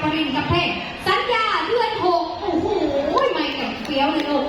ปรินกับเพลงสัญญาเดือนหกโอ้โหไม่กับเฟี้ยวเลยลูก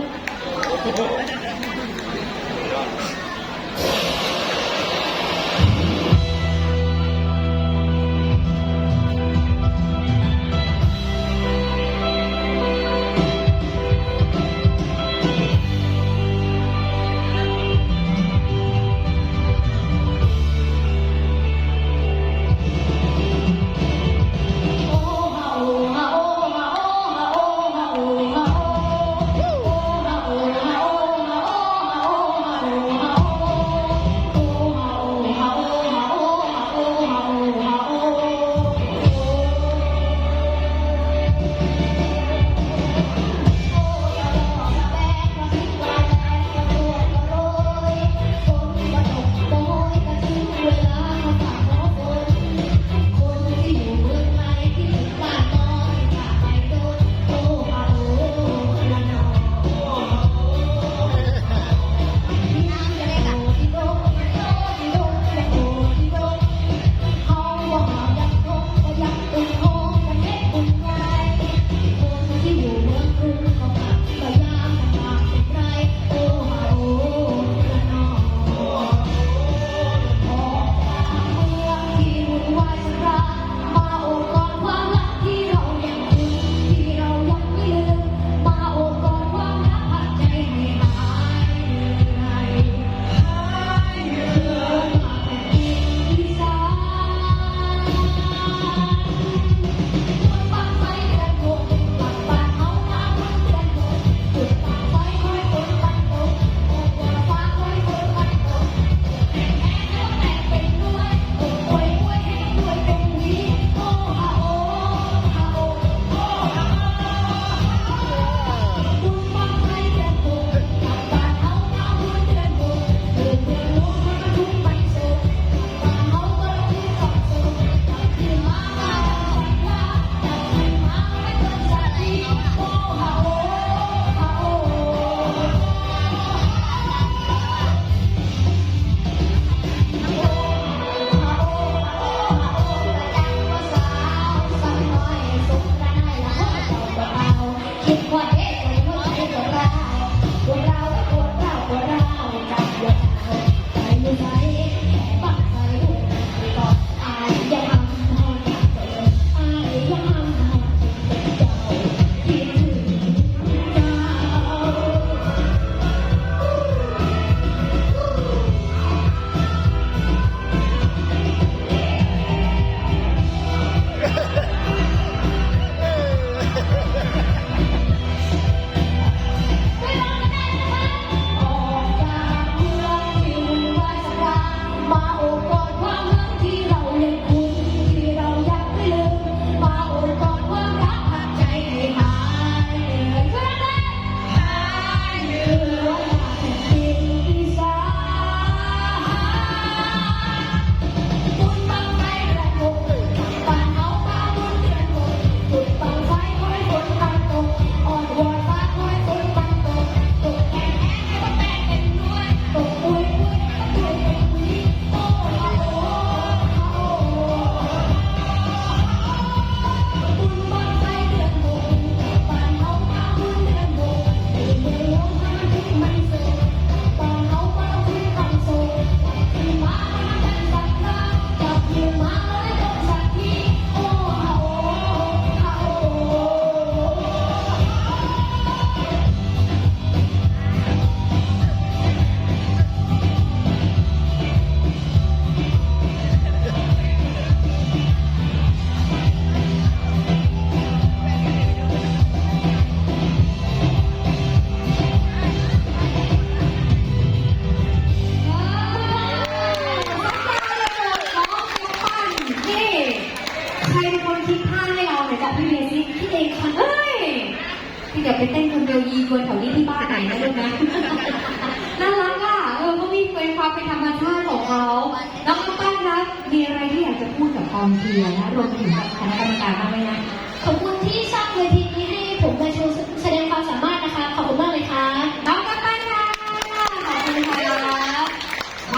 ที่เดี๋ยวไปเต้นคนเดียวยีกวนแถวนี้ที่บ้านไหนนะลูกนะน่ารักอ่ะเขามีความเป็นธรรมชาติของเขาน้องปั้นครับมีอะไรที่อยากจะพูดกับกองเชียร์นะรวมถึงกับคณะกรรมการบ้างไหมนะ